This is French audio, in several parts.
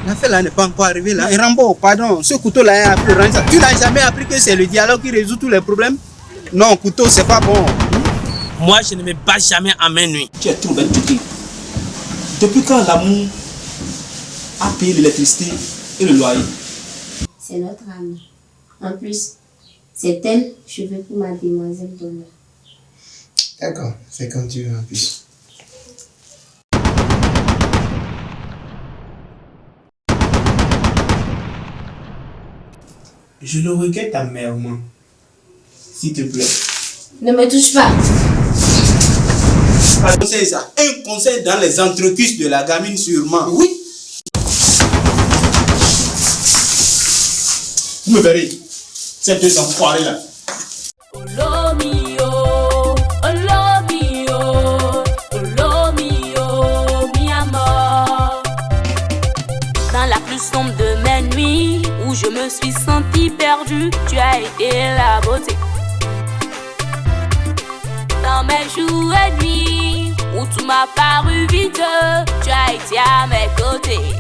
L'affaire là n'est pas encore arrivée là. Et Rambo, pardon, ce couteau là est appris. Tu n'as jamais appris que c'est le dialogue qui résout tous les problèmes? Non, couteau c'est pas bon. Moi je ne me bats jamais à main nue. Tu es trop bête de dire. Depuis quand l'amour a payé l'électricité et le loyer? C'est notre amie. En plus, c'est elle que je veux pour ma demoiselle d'honneur. D'accord, c'est comme tu veux en plus. Je le regrette amèrement. S'il te plaît. Ne me touche pas. C'est ça. Un conseil dans les entrecuches de la gamine sûrement. Oui. Vous me verrez. Ces deux enfoirés là. Dans la plus sombre de mes nuits, où je me suis sentie perdue, tu as été la beauté. Dans mes jours et nuits, où tout m'a paru vide, tu as été à mes côtés.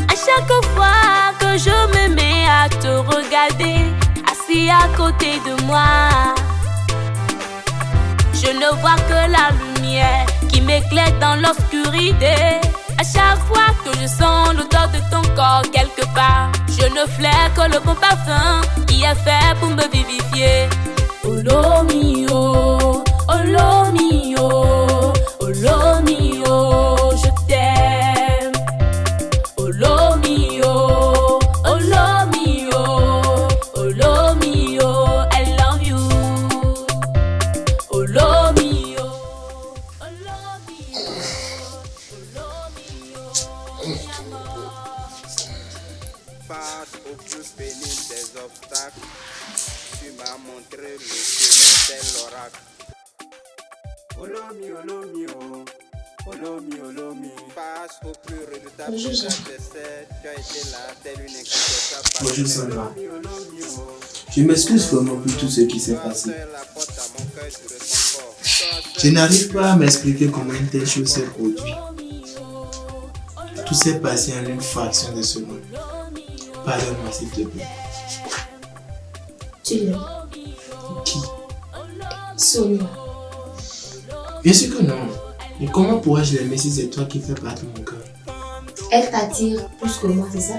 À chaque fois que je me mets à te regarder, assis à côté de moi, je ne vois que la lumière qui m'éclaire dans l'obscurité. À chaque fois que je sens l'odeur de ton corps quelque part, je ne flaire que le bon parfum qui est fait pour me vivifier. Oh lo mio, oh lo mio, oh lo mio, je t'aime. Oh lo mio, oh lo mio, oh lo mio, I love you. Oh lo mio, oh lo mio. Face au plus pénible des obstacles, tu m'as montré le chemin tel l'oracle. Olomi, olomi, oh, olomi, olomi. Face au plus redoutable des adversaires, tu as été là tel une inquiétable. Bonjour Sandra. Je m'excuse vraiment pour tout ce qui s'est passé. Je n'arrive pas à m'expliquer comment une telle chose s'est produite. Tout s'est passé en une fraction de seconde. Pardonne-moi s'il te plaît. Tu l'aimes? Qui? Sonia. Bien sûr que non. Mais comment pourrais-je l'aimer si c'est toi qui fais partie de mon cœur? Elle t'attire plus que moi, c'est ça?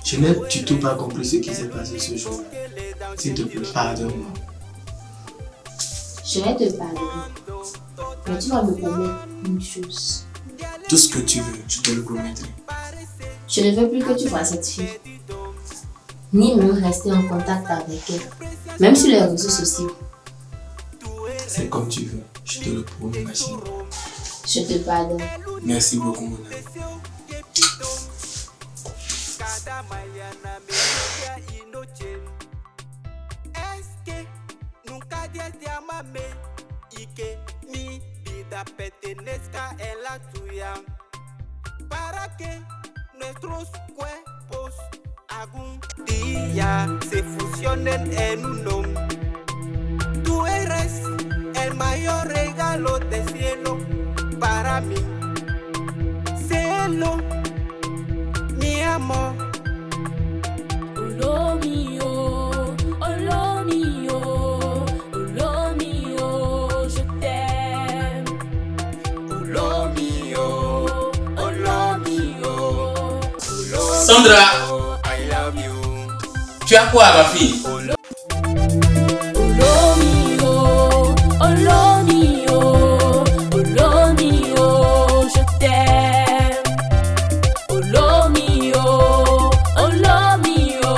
Je n'ai du tout pas compris ce qui s'est passé ce jour. S'il te plaît, pardonne-moi. Je vais te pardonner. Mais tu vas me promettre une chose. Tout ce que tu veux, je te le promettrai. Je ne veux plus que tu vois cette fille. Ni même rester en contact avec elle. Même sur les réseaux sociaux. C'est comme tu veux, je te le promets, ma chérie. Je te pardonne. Merci beaucoup, mon ami. Pertenezca en la tuya, para que nuestros cuerpos algún día se fusionen en uno. Tú eres el mayor regalo del cielo para mí, cielo, mi amor. Oh lo mio, oh lo mio, oh lo mio, je t'aime. Lo mio, oh lo mio, Sandra, I love you. tu as quoi ma fille? Oh lo mio, oh lo mio, oh lo mio, je t'aime. Oh lo mio, oh lo mio,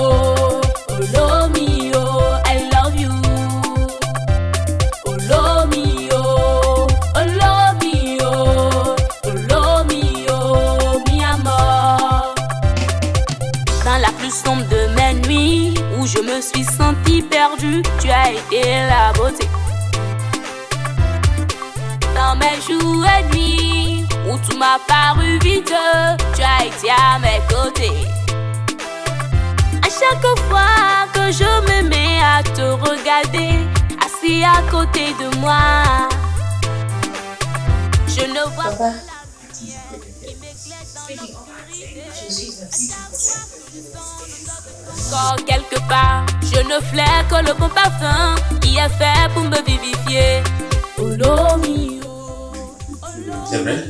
jour et nuit, où tout m'a paru vide, tu as été à mes côtés. À chaque fois que je me mets à te regarder, assis à côté de moi, je ne vois Papa. pas. Je suis Encore quelque part, je ne flaire que le bon parfum qui est fait pour me vivifier. Oh lo mio. C'est vrai?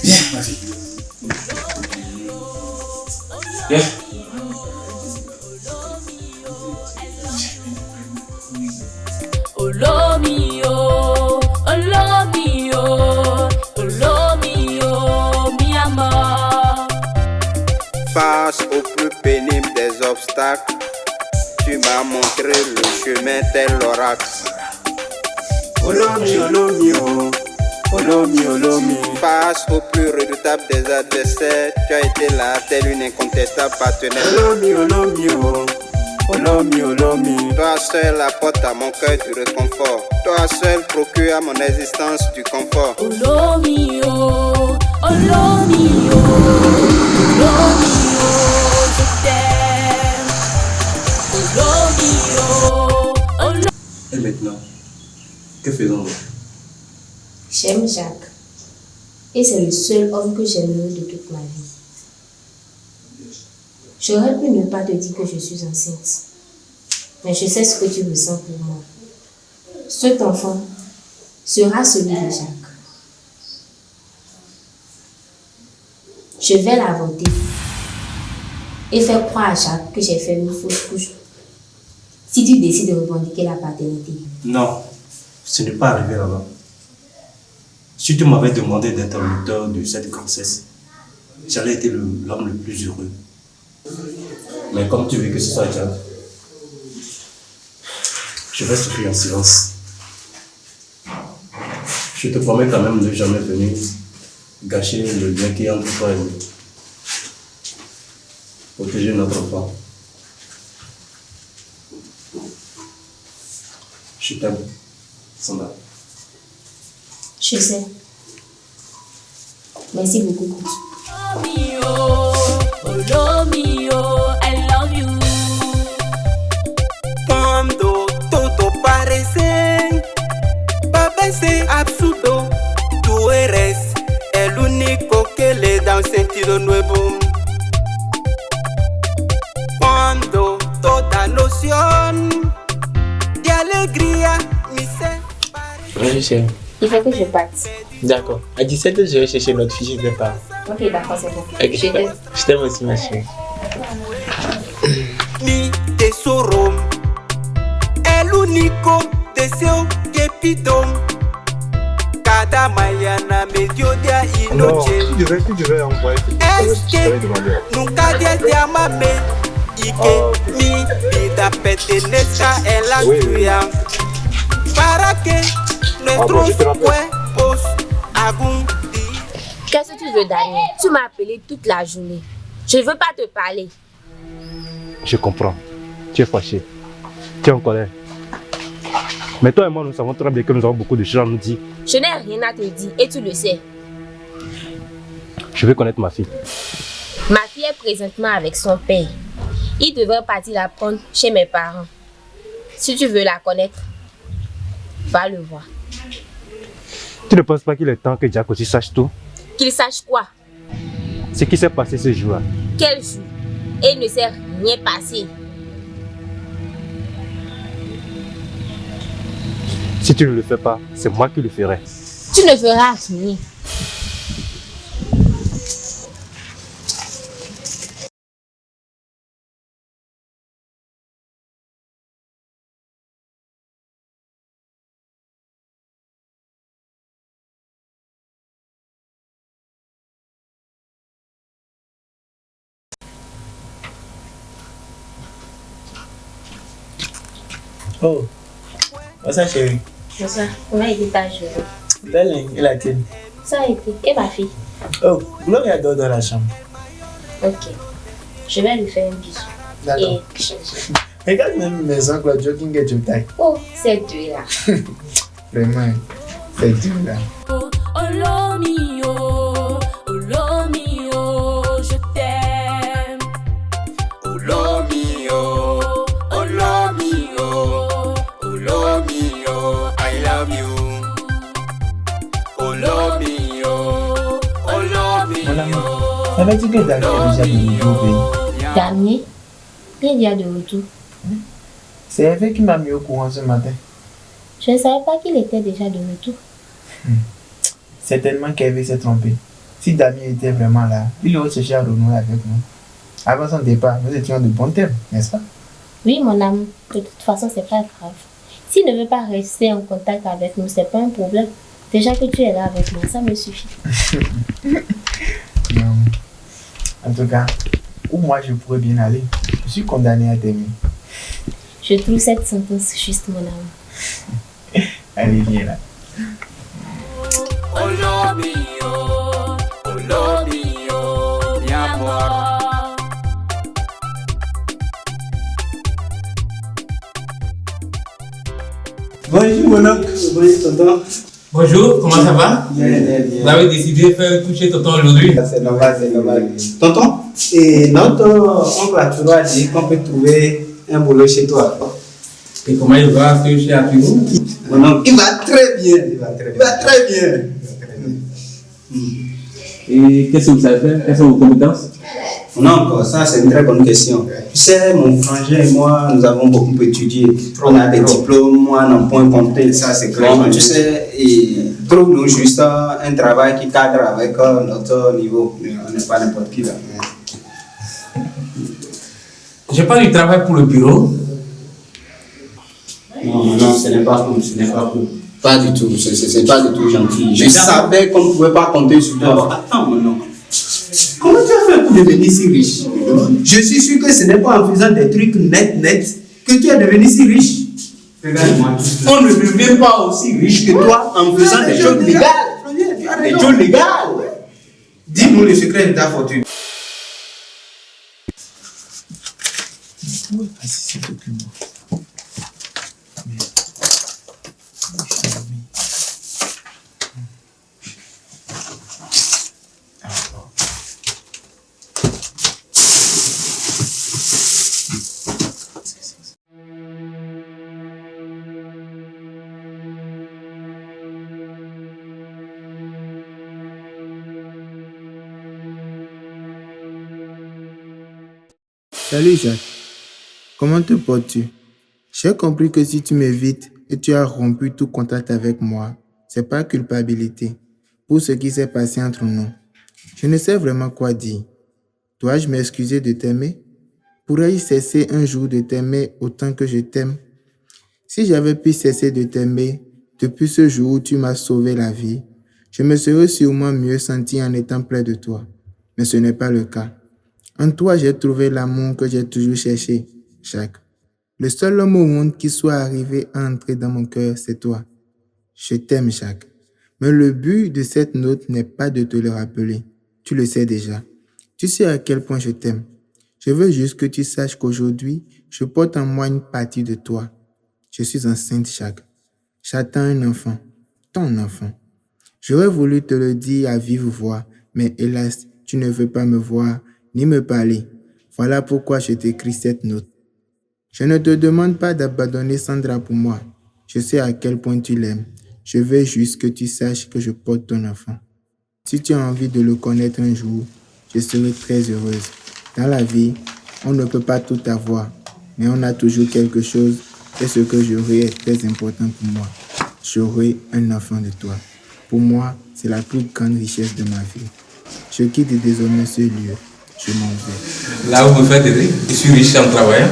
Viens, ma fille. Viens. Oh lo mio. Oh lo mio. Oh lo mio. Mi amor. Face au plus pénible des obstacles, tu m'as montré le chemin tel l'oracle. Face au plus redoutable des adversaires, tu as été là tel une incontestable partenaire. Toi seul apporte à mon cœur du réconfort. Toi seul procure à mon existence du confort. Oh lo mio. Oh lo mio. Oh lo mio. Je t'aime. Oh lo mio. Oh lo. Et maintenant, que faisons-nous? J'aime Jacques. Et c'est le seul homme que j'aimerai de toute ma vie. J'aurais pu ne pas te dire que je suis enceinte. Mais je sais ce que tu ressens pour moi. Cet enfant sera celui de Jacques. Je vais l'avorter et faire croire à Jacques que j'ai fait une fausse couche. Si tu décides de revendiquer la paternité. Non, ce n'est pas arrivé là-bas. Si tu m'avais demandé d'être l'auteur de cette grossesse, j'allais être l'homme le plus heureux. Mais comme tu veux que ce soit Jacques, je vais souffrir en silence. Je te promets quand même de ne jamais venir gâcher le lien qui est entre toi et nous. Protéger notre enfant. Je t'aime, Sandra. Je sais. Merci beaucoup. Oh mio, oh lo mio, I love you. Cuando todo parece parece absurdo, tú eres el único que le da un sentido nuevo. Cuando toda noción de alegría me separa. Bonjour chérie. Il faut que je parte. D'accord. À 17h, je vais chercher notre fichier de départ. Ok, d'accord, c'est bon. Ok, je t'aime aussi ma chérie. Mi tesoro, el único deseo que pido. Cada mañana, mediodía y noche. Tu devais envoyer. Es que nunca desde amarme y que mi vida pertenezca en la tuya. Para que nuestros cuerpos algún día. Qu'est-ce que tu veux, Daniel? Tu m'as appelé toute la journée. Je ne veux pas te parler. Je comprends. Tu es fâché. Tu es en colère. Mais toi et moi, nous savons très bien que nous avons beaucoup de choses à nous dire. Je n'ai rien à te dire et tu le sais. Je veux connaître ma fille. Ma fille est présentement avec son père. Il devrait partir la prendre chez mes parents. Si tu veux la connaître, va le voir. Tu ne penses pas qu'il est temps que Jack aussi sache tout? Qu'il sache quoi? Ce qui s'est passé ce jour-là. Quel jour? Et il ne s'est rien passé. Si tu ne le fais pas, c'est moi qui le ferai. Tu ne feras rien. Oh, bonsoir chérie. Bonsoir, comment a été ta journée? Belle, et la tienne? Ça a été. Et ma fille? Oh, Gloria dort dans la chambre. Ok. Je vais lui faire un bisou. D'accord. Et changer. Regarde même mes oncles jogging et jotaille. Oh, c'est deux là. Vraiment, c'est dur là. Oh lo mio, je t'aime. Oh lo mio, I love you. Oh lo mio, Mon amour, savais-tu que Damien est déjà de retour au pays? Damien, il y a de retour. C'est Hervé qui m'a mis au courant ce matin. Je ne savais pas qu'il était déjà de retour. Certainement qu'Hervé s'est trompé. Si Damien était vraiment là, il aurait cherché à renouer avec nous. Avant son départ, nous étions de bons termes, n'est-ce pas? Oui, mon amour, de toute façon, c'est pas grave. S'il ne veut pas rester en contact avec nous, c'est pas un problème. Déjà que tu es là avec moi, ça me suffit. Non. En tout cas, où moi je pourrais bien aller, je suis condamné à t'aimer. Je trouve cette sentence juste, mon amour. Allez, viens là. oh lo mio, mi amor. Bonjour mon oncle, bonjour tonton. Bonjour, comment ça va? Bien, bien, bien. Vous avez décidé de faire coucher tonton aujourd'hui? C'est normal, c'est normal. Tonton, et notre oncle Aturo a dit qu'on peut trouver un boulot chez toi. Et comment il va chez Aturo? Mon oncle, il va très bien. Il va très bien. Et qu'est-ce que vous savez faire? Quelles sont vos compétences? Non, encore, ça c'est une très bonne question. Tu sais, mon frangin et moi, nous avons beaucoup étudié. On a des diplômes, moi, n'en point compté, ça c'est clair. Tu sais, trouve-nous juste un travail qui cadre avec notre niveau. On n'est pas n'importe qui là. Je parle du travail pour le bureau. Non, ce n'est pas cool, Pas du tout, c'est pas du tout gentil. Je savais qu'on ne pouvait pas compter sur toi. Attends, mon oncle. Comment tu as fait pour devenir si riche? Je suis sûr que ce n'est pas en faisant des trucs net que tu es devenu si riche. Regarde-moi. On ne devient pas aussi riche que toi en faisant des choses légales. Des choses légales. Dis-nous le secret de ta fortune. Où est passé ces documents? Salut Jacques, comment te portes-tu? J'ai compris que si tu m'évites et tu as rompu tout contact avec moi, c'est pas culpabilité pour ce qui s'est passé entre nous. Je ne sais vraiment quoi dire. Dois-je m'excuser de t'aimer? Pourrais-je cesser un jour de t'aimer autant que je t'aime? Si j'avais pu cesser de t'aimer depuis ce jour où tu m'as sauvé la vie, je me serais sûrement mieux senti en étant près de toi. Mais ce n'est pas le cas. En toi, j'ai trouvé l'amour que j'ai toujours cherché, Jacques. Le seul homme au monde qui soit arrivé à entrer dans mon cœur, c'est toi. Je t'aime, Jacques. Mais le but de cette note n'est pas de te le rappeler. Tu le sais déjà. Tu sais à quel point je t'aime. Je veux juste que tu saches qu'aujourd'hui, je porte en moi une partie de toi. Je suis enceinte, Jacques. J'attends un enfant. Ton enfant. J'aurais voulu te le dire à vive voix, mais hélas, tu ne veux pas me voir ni me parler. Voilà pourquoi je t'écris cette note. Je ne te demande pas d'abandonner Sandra pour moi. Je sais à quel point tu l'aimes. Je veux juste que tu saches que je porte ton enfant. Si tu as envie de le connaître un jour, je serai très heureuse. Dans la vie, on ne peut pas tout avoir, mais on a toujours quelque chose et ce que j'aurai est très important pour moi. J'aurai un enfant de toi. Pour moi, c'est la plus grande richesse de ma vie. Je quitte désormais ce lieu. Je m'en vais. Là où vous me faites aider, je suis riche en travaillant.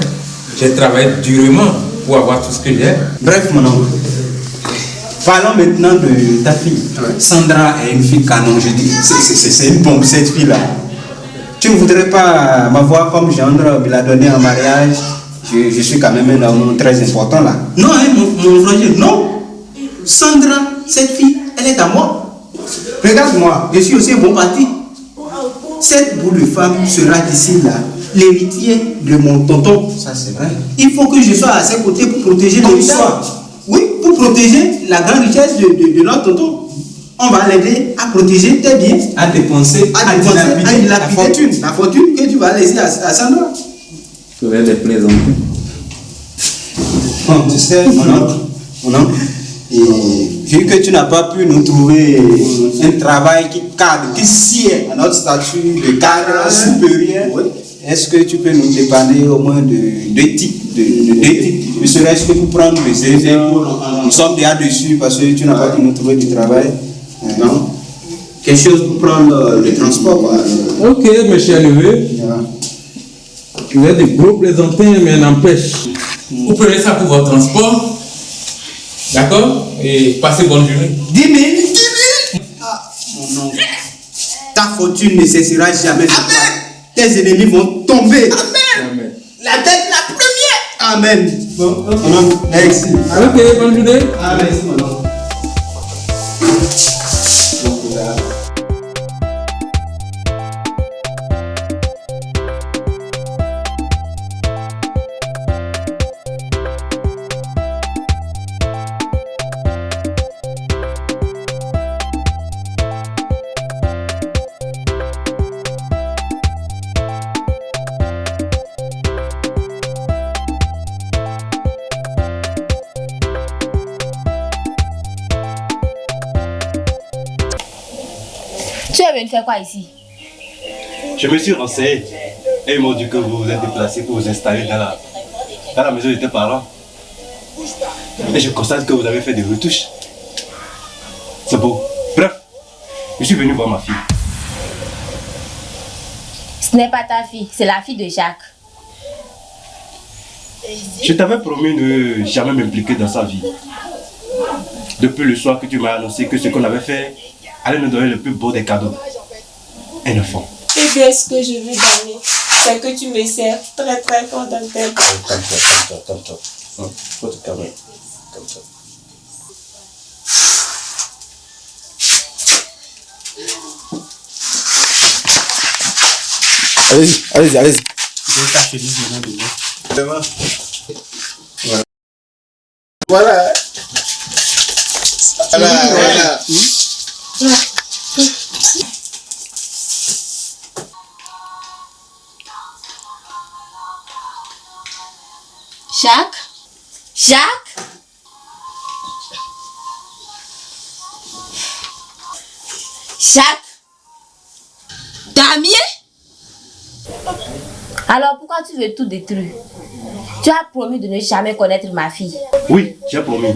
J'ai travaillé durement pour avoir tout ce que j'ai. Bref, mon oncle. Parlons maintenant de ta fille. Sandra est une fille canon, je dis. C'est une bombe, cette fille-là. Tu ne voudrais pas m'avoir comme gendre, me la donner en mariage? Je suis quand même un homme très important là. Non, hein, mon frère, non. Sandra, cette fille, elle est à moi. Regarde-moi, je suis aussi un bon parti. Cette boule de femme sera d'ici là l'héritier de mon tonton. Ça, c'est vrai. Il faut que je sois à ses côtés pour protéger l'héritage. Oui, pour protéger la grande richesse de notre tonton. On va l'aider à protéger tes biens, À dépenser, à dilapider la fortune que tu vas laisser à Sandra. Je vais les présenter. Bon, tu sais, mon oncle, et vu que tu n'as pas pu nous trouver un travail qui cadre, qui sied à notre statut de cadre supérieur, est-ce que tu peux nous dépanner au moins de deux types, ne serait-ce que pour prendre les élèves, nous sommes déjà dessus parce que tu n'as pas pu nous trouver du travail. Non. Quelque chose pour prendre le transport, quoi. Ok, mes chers neveux. Vous êtes des gros plaisantins, mais n'empêche. Vous prenez ça pour votre transport. D'accord? Et passez bonne journée. 10 000. Ah, mon oncle. Ta fortune ne cessera jamais de toi. Tes ennemis vont tomber. Amen. La tête la première. Amen. Bon, mon oncle, merci. Ok, bonne journée. Ah, merci, mon oncle. Tu es venu faire quoi ici? Je me suis renseigné et ils m'ont dit que vous vous êtes déplacé pour vous installer dans la maison de tes parents. Et je constate que vous avez fait des retouches. C'est beau. Bref, je suis venu voir ma fille. Ce n'est pas ta fille, c'est la fille de Jacques. Je t'avais promis de ne jamais m'impliquer dans sa vie. Depuis le soir que tu m'as annoncé que ce qu'on avait fait allait nous donner le plus beau des cadeaux. Un enfant. Eh bien, ce que je veux donner, c'est que tu me sers très très fort dans tes bras. Calme-toi. Faut te calmer. Comme ça. Allez-y. Je vais tâcher maintenant de moi. Voilà. Jacques? Damien? Alors pourquoi tu veux tout détruire? Tu as promis de ne jamais connaître ma fille. Oui, j'ai promis.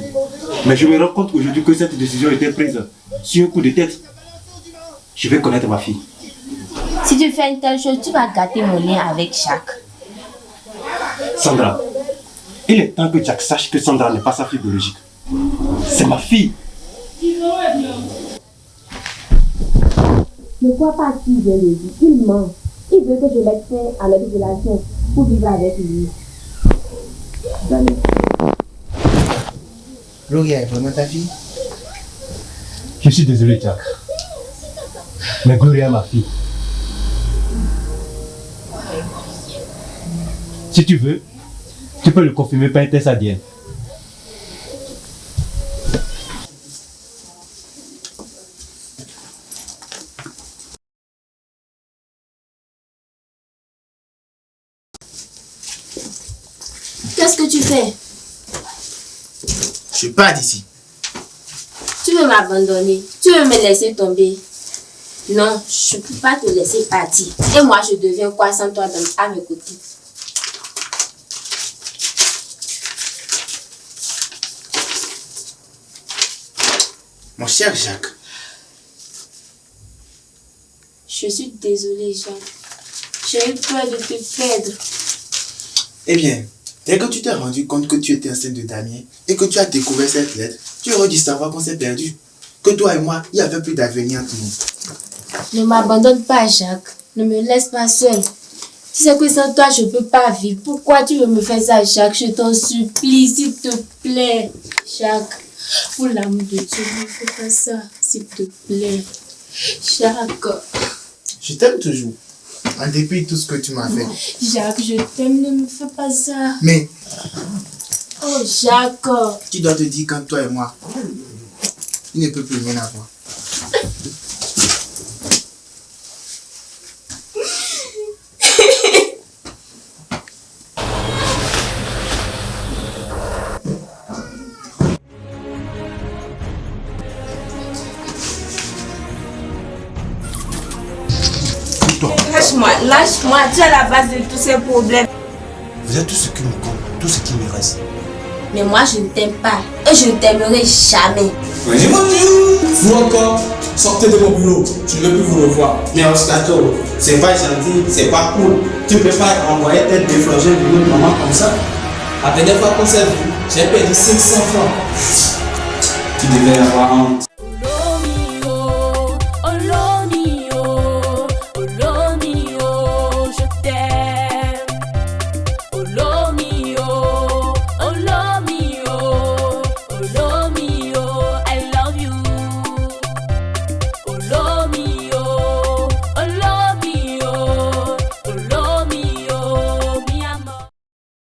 Mais je me rends compte aujourd'hui que cette décision était prise sur un coup de tête. Je vais connaître ma fille. Si tu fais une telle chose, tu vas gâter mon lien avec Jacques. Sandra, il est temps que Jack sache que Sandra n'est pas sa fille biologique. C'est ma fille. Ne crois pas ce qu'il vient de dire. Il ment. Il veut que je mette fin à notre relation pour vivre avec lui. Gloria est vraiment ta fille? Je suis désolé, Jack. Mais Gloria est ma fille. Si tu veux, tu peux le confirmer par un test ADN. Qu'est-ce que tu fais? Je pars d'ici. Tu veux m'abandonner? Tu veux me laisser tomber? Non, je ne peux pas te laisser partir. Et moi, je deviens quoi sans toi à mes côtés? Mon cher Jacques. Je suis désolée, Jacques. J'ai eu peur de te perdre. Eh bien, dès que tu t'es rendu compte que tu étais enceinte de Damien et que tu as découvert cette lettre, tu aurais dû savoir qu'on s'est perdu. Que toi et moi, il n'y avait plus d'avenir entre nous. Ne m'abandonne pas, Jacques. Ne me laisse pas seule. Tu sais que sans toi, je ne peux pas vivre. Pourquoi tu veux me faire ça, Jacques? Je t'en supplie, s'il te plaît. Jacques, pour l'amour de Dieu, ne fais pas ça, s'il te plaît. Jacques. Je t'aime toujours. En dépit de tout ce que tu m'as fait. Jacques, je t'aime, ne me fais pas ça. Mais Oh, Jacques. tu dois te dire qu'entre toi et moi, il ne peut plus rien avoir. Lâche-moi, tu es la base de tous ces problèmes. Vous êtes tout ce qui me compte, tout ce qui me reste. Mais moi, je ne t'aime pas. Et je ne t'aimerai jamais. Vous encore, sortez de mon bureau. Je ne veux plus vous revoir. Mais Oscato, c'est pas gentil, c'est pas cool. Tu ne peux pas envoyer tête de flogène de notre maman comme ça. La dernière fois qu'on s'est vu, j'ai perdu 500 francs. Tu devais avoir honte.